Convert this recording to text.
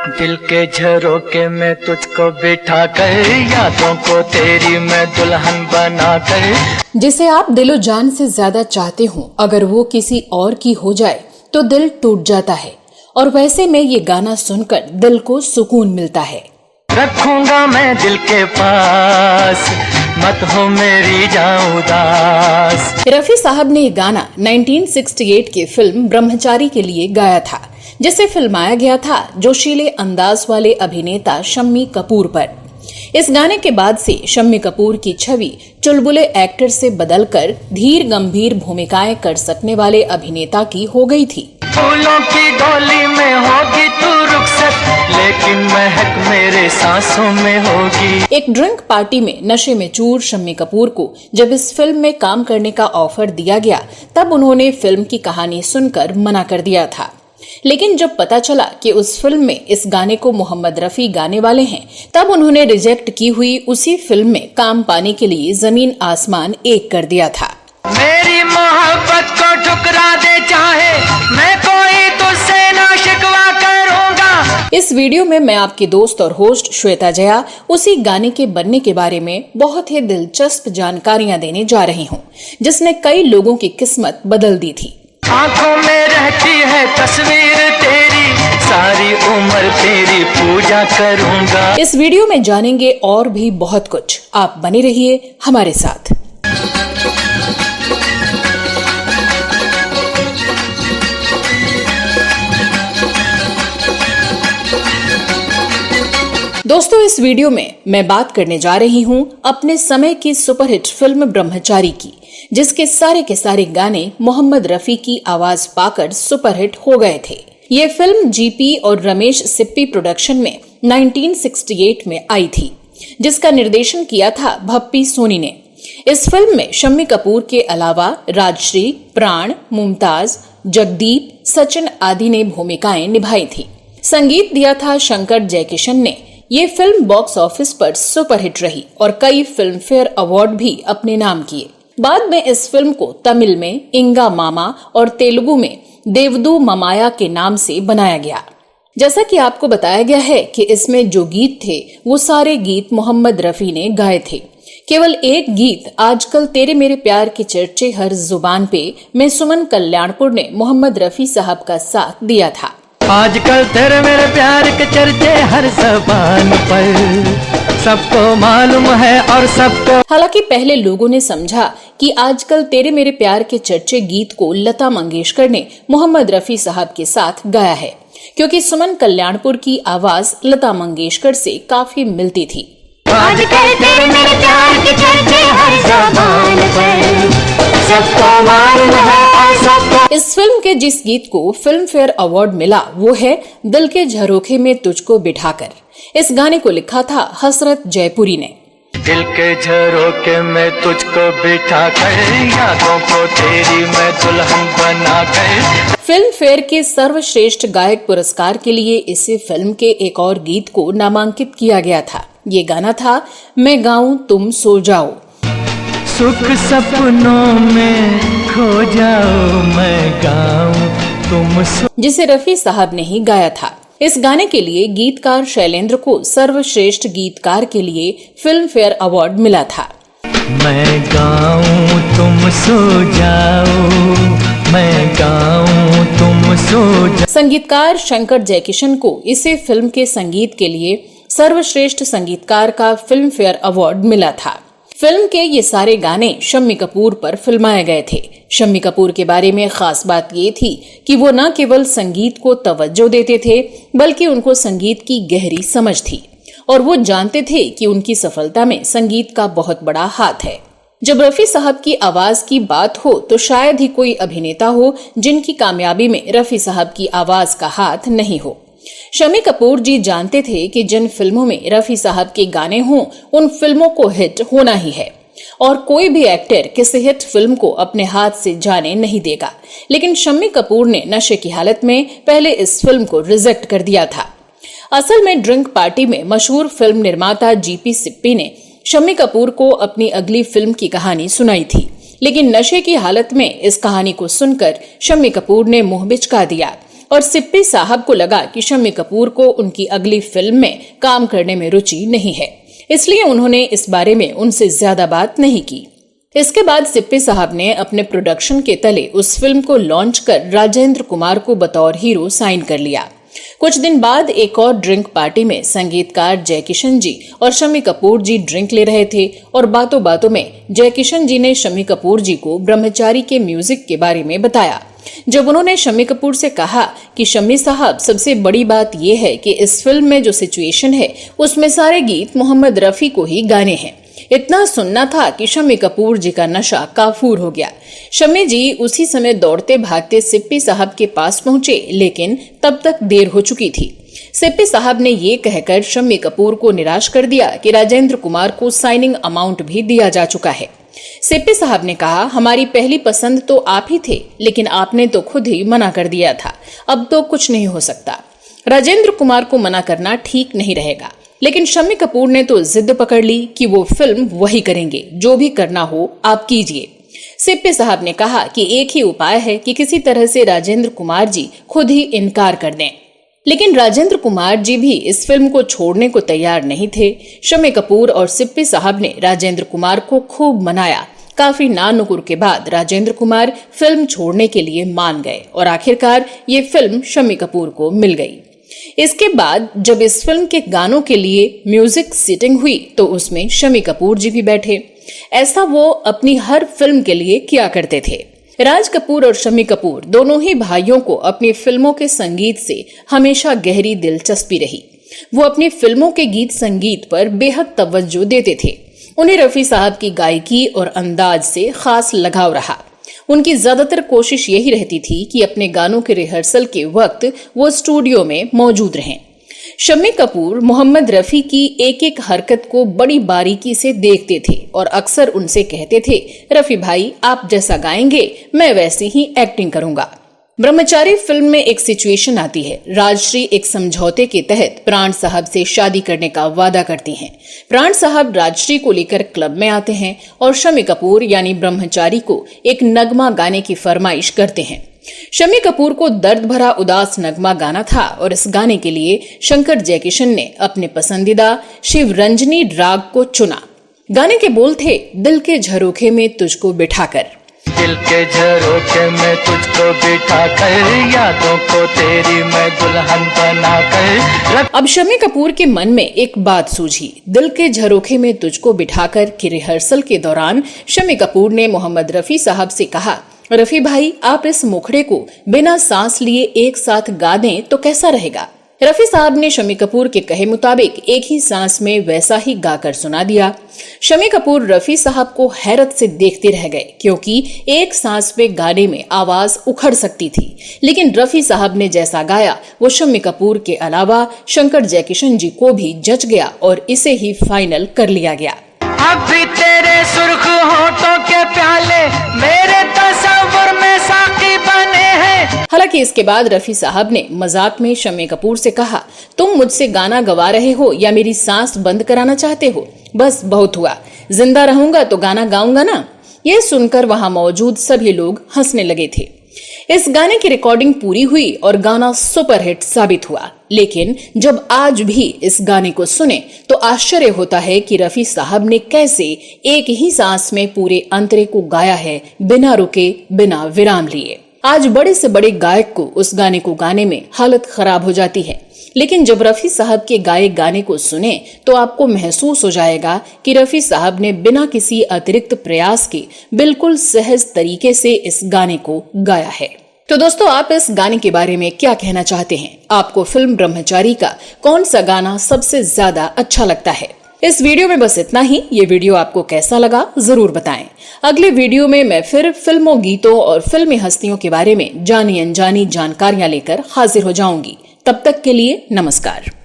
दिल के झरोके में तुझको बिठा कर, यादों को तेरी मैं दुल्हन बना कर। जिसे आप दिलो जान से ज्यादा चाहते हो, अगर वो किसी और की हो जाए तो दिल टूट जाता है। और वैसे में ये गाना सुनकर दिल को सुकून मिलता है। रखूंगा मैं दिल के पास, मत हो मेरी जान उदास। रफी साहब ने ये गाना 1968 की फिल्म ब्रह्मचारी के लिए गाया था, जिसे फिल्माया गया था जोशीले अंदाज वाले अभिनेता शम्मी कपूर पर। इस गाने के बाद से शम्मी कपूर की छवि चुलबुले एक्टर से बदलकर धीर गंभीर भूमिकाएं कर सकने वाले अभिनेता की हो गई थी। फूलों की डोली में होगी तू रुखसत, लेकिन महक मेरे सांसों में होगी। एक ड्रिंक पार्टी में नशे में चूर शम्मी कपूर को जब इस फिल्म में काम करने का ऑफर दिया गया, तब उन्होंने फिल्म की कहानी सुनकर मना कर दिया था। लेकिन जब पता चला कि उस फिल्म में इस गाने को मोहम्मद रफी गाने वाले हैं, तब उन्होंने रिजेक्ट की हुई उसी फिल्म में काम पाने के लिए जमीन आसमान एक कर दिया था। मेरी मोहब्बत को ठुकरा दे चाहे, मैं कोई तुझसे ना शिकवा करूंगा। इस वीडियो में मैं आपकी दोस्त और होस्ट श्वेता जया उसी गाने के बनने के बारे में बहुत ही दिलचस्प जानकारियां देने जा रही हूं, जिसने कई लोगों की किस्मत बदल दी थी। आंखों में रहती है तस्वीर तेरी, सारी उम्र तेरी पूजा करूंगा। इस वीडियो में जानेंगे और भी बहुत कुछ, आप बने रहिए हमारे साथ। दोस्तों, इस वीडियो में मैं बात करने जा रही हूं अपने समय की सुपरहिट फिल्म ब्रह्मचारी की, जिसके सारे के सारे गाने मोहम्मद रफी की आवाज पाकर सुपरहिट हो गए थे। ये फिल्म जीपी और रमेश सिप्पी प्रोडक्शन में 1968 में आई थी, जिसका निर्देशन किया था भप्पी सोनी ने। इस फिल्म में शम्मी कपूर के अलावा राजश्री, प्राण, मुमताज, जगदीप, सचिन आदि ने भूमिकाएं निभाई थी। संगीत दिया था शंकर जयकिशन ने। ये फिल्म बॉक्स ऑफिस पर सुपरहिट रही और कई फिल्म फेयर अवार्ड भी अपने नाम किए। बाद में इस फिल्म को तमिल में इंगा मामा और तेलुगु में देवदू ममाया के नाम से बनाया गया। जैसा कि आपको बताया गया है कि इसमें जो गीत थे वो सारे गीत मोहम्मद रफी ने गाए थे। केवल एक गीत आजकल तेरे मेरे प्यार के चर्चे हर जुबान पे में सुमन कल्याणपुर ने मोहम्मद रफी साहब का साथ दिया था। आजकल तेरे मेरे प्यार के चर्चे हर ज़बान पर, सबको मालूम है और सबको। हालांकि पहले लोगों ने समझा कि आजकल तेरे मेरे प्यार के चर्चे गीत को लता मंगेशकर ने मोहम्मद रफी साहब के साथ गाया है, क्योंकि सुमन कल्याणपुर की आवाज लता मंगेशकर से काफी मिलती थी। आजकल तेरे मेरे प्यार के चर्चे हर ज़बान पर, सबको मालूम है और सबको। इस फिल्म के जिस गीत को फिल्म फेयर अवार्ड मिला वो है दिल के झरोखे में तुझको बिठाकर। इस गाने को लिखा था हसरत जयपुरी ने। दिल के झरोके में तुझको बिठा कर, यादों को तेरी मैं दुल्हन बना कर। फिल्म फेयर के सर्वश्रेष्ठ गायक पुरस्कार के लिए इसी फिल्म के एक और गीत को नामांकित किया गया था। ये गाना था मैं गाऊं तुम सो जाओ। सुख सपनों में खो जाओ, मैं गाऊं तुम सो। जिसे रफी साहब ने ही गाया था। इस गाने के लिए गीतकार शैलेंद्र को सर्वश्रेष्ठ गीतकार के लिए फिल्म फेयर अवार्ड मिला था। मैं गाऊं तुम सो जाओ, मैं गाऊं तुम सो जाओ। संगीतकार शंकर जयकिशन को इसी फिल्म के संगीत के लिए सर्वश्रेष्ठ संगीतकार का फिल्म फेयर अवार्ड मिला था। फिल्म के ये सारे गाने शम्मी कपूर पर फिल्माए गए थे। शम्मी कपूर के बारे में खास बात ये थी कि वो न केवल संगीत को तवज्जो देते थे, बल्कि उनको संगीत की गहरी समझ थी और वो जानते थे कि उनकी सफलता में संगीत का बहुत बड़ा हाथ है। जब रफी साहब की आवाज की बात हो तो शायद ही कोई अभिनेता हो जिनकी कामयाबी में रफी साहब की आवाज का हाथ नहीं हो। शम्मी कपूर जी जानते थे कि जिन फिल्मों में रफी साहब के गाने हों उन फिल्मों को हिट होना ही है और कोई भी एक्टर किसी हिट फिल्म को अपने हाथ से जाने नहीं देगा। लेकिन शम्मी कपूर ने नशे की हालत में पहले इस फिल्म को रिजेक्ट कर दिया था। असल में ड्रिंक पार्टी में मशहूर फिल्म निर्माता जीपी सिप्पी ने शम्मी कपूर को अपनी अगली फिल्म की कहानी सुनाई थी, लेकिन नशे की हालत में इस कहानी को सुनकर शम्मी कपूर ने मुंह बिचका दिया और सिप्पी साहब को लगा कि शम्मी कपूर को उनकी अगली फिल्म में काम करने में रुचि नहीं है, इसलिए उन्होंने इस बारे में उनसे ज्यादा बात नहीं की। इसके बाद सिप्पी साहब ने अपने प्रोडक्शन के तले उस फिल्म को लॉन्च कर राजेंद्र कुमार को बतौर हीरो साइन कर लिया। कुछ दिन बाद एक और ड्रिंक पार्टी में संगीतकार जय किशन जी और शम्मी कपूर जी ड्रिंक ले रहे थे और बातों बातों में जय किशन जी ने शम्मी कपूर जी को ब्रह्मचारी के म्यूजिक के बारे में बताया। जब उन्होंने शम्मी कपूर से कहा कि शम्मी साहब, सबसे बड़ी बात यह है कि इस फिल्म में जो सिचुएशन है उसमें सारे गीत मोहम्मद रफी को ही गाने हैं। इतना सुनना था कि शम्मी कपूर जी का नशा काफूर हो गया। शम्मी जी उसी समय दौड़ते भागते सिप्पी साहब के पास पहुंचे, लेकिन तब तक देर हो चुकी थी। सिप्पी साहब ने ये कहकर शम्मी कपूर को निराश कर दिया कि राजेंद्र कुमार को साइनिंग अमाउंट भी दिया जा चुका है। सिप्पी साहब ने कहा, हमारी पहली पसंद तो आप ही थे, लेकिन आपने तो खुद ही मना कर दिया था, अब तो कुछ नहीं हो सकता। राजेंद्र कुमार को मना करना ठीक नहीं रहेगा, लेकिन शम्मी कपूर ने तो जिद पकड़ ली कि वो फिल्म वही करेंगे, जो भी करना हो आप कीजिए। सिप्पी साहब ने कहा कि एक ही उपाय है कि किसी तरह से राजेंद्र कुमार जी खुद ही इनकार कर दें, लेकिन राजेंद्र कुमार जी भी इस फिल्म को छोड़ने को तैयार नहीं थे। शम्मी कपूर और सिप्पी साहब ने राजेंद्र कुमार को खूब मनाया। काफी नानुकुर के बाद राजेंद्र कुमार फिल्म छोड़ने के लिए मान गए और आखिरकार ये फिल्म शम्मी कपूर को मिल गई। इसके बाद जब इस फिल्म के गानों के लिए म्यूजिक सिटिंग हुई तो उसमें शम्मी कपूर जी भी बैठे। ऐसा वो अपनी हर फिल्म के लिए किया करते थे। राज कपूर और शम्मी कपूर दोनों ही भाइयों को अपनी फिल्मों के संगीत से हमेशा गहरी दिलचस्पी रही। वो अपनी फिल्मों के गीत संगीत पर बेहद तवज्जो देते थे। उन्हें रफी साहब की गायकी और अंदाज से खास लगाव रहा। उनकी ज्यादातर कोशिश यही रहती थी कि अपने गानों के रिहर्सल के वक्त वो स्टूडियो में मौजूद रहें। शम्मी कपूर मोहम्मद रफी की एक एक हरकत को बड़ी बारीकी से देखते थे और अक्सर उनसे कहते थे, रफी भाई आप जैसा गाएंगे मैं वैसी ही एक्टिंग करूंगा। ब्रह्मचारी फिल्म में एक सिचुएशन आती है। राजश्री एक समझौते के तहत प्राण साहब से शादी करने का वादा करती हैं। प्राण साहब राजश्री को लेकर क्लब में आते हैं और शम्मी कपूर यानी ब्रह्मचारी को एक नगमा गाने की फरमाइश करते हैं। शम्मी कपूर को दर्द भरा उदास नगमा गाना था और इस गाने के लिए शंकर जयकिशन ने अपने पसंदीदा शिव रंजनी राग को चुना। गाने के बोल थे, दिल के झरोखे में तुझको बिठाकर, दिल के झरोखे में तुझको बिठा कर, यादों को तेरी मैं दुल्हन बना कर। अब शम्मी कपूर के मन में एक बात सूझी। दिल के झरोखे में तुझको बिठाकर की रिहर्सल के दौरान शम्मी कपूर ने मोहम्मद रफी साहब से कहा, रफी भाई आप इस मुखड़े को बिना सांस लिए एक साथ गा दें तो कैसा रहेगा। रफी साहब ने शम्मी कपूर के कहे मुताबिक एक ही सांस में वैसा ही गाकर सुना दिया। शम्मी कपूर रफी साहब को हैरत से देखते रह गए, क्योंकि एक सांस में गाने में आवाज उखड़ सकती थी, लेकिन रफी साहब ने जैसा गाया वो शम्मी कपूर के अलावा शंकर जयकिशन जी को भी जच गया और इसे ही फाइनल कर लिया गया। अब भी तेरे सुर्ख होठों के प्याले मेरे तस्वीर में साकी बने हैं। हालांकि इसके बाद रफी साहब ने मजाक में शम्मी कपूर से कहा, तुम मुझसे गाना गवा रहे हो या मेरी सांस बंद कराना चाहते हो? बस बहुत हुआ, जिंदा रहूंगा तो गाना गाऊंगा ना। यह सुनकर वहां मौजूद सभी लोग हंसने लगे थे। इस गाने की रिकॉर्डिंग पूरी हुई और गाना सुपरहिट साबित हुआ, लेकिन जब आज भी इस गाने को सुने तो आश्चर्य होता है कि रफी साहब ने कैसे एक ही सांस में पूरे अंतरे को गाया है, बिना रुके, बिना विराम लिए। आज बड़े से बड़े गायक को उस गाने को गाने में हालत खराब हो जाती है, लेकिन जब रफी साहब के गाए गाने को सुने तो आपको महसूस हो जाएगा कि रफी साहब ने बिना किसी अतिरिक्त प्रयास के बिल्कुल सहज तरीके से इस गाने को गाया है। तो दोस्तों, आप इस गाने के बारे में क्या कहना चाहते हैं? आपको फिल्म ब्रह्मचारी का कौन सा गाना सबसे ज्यादा अच्छा लगता है? इस वीडियो में बस इतना ही। ये वीडियो आपको कैसा लगा जरूर बताएं। अगले वीडियो में मैं फिर फिल्मों, गीतों और फिल्मी हस्तियों के बारे में जानी अनजानी जानकारियां लेकर हाजिर हो जाऊंगी। तब तक के लिए नमस्कार।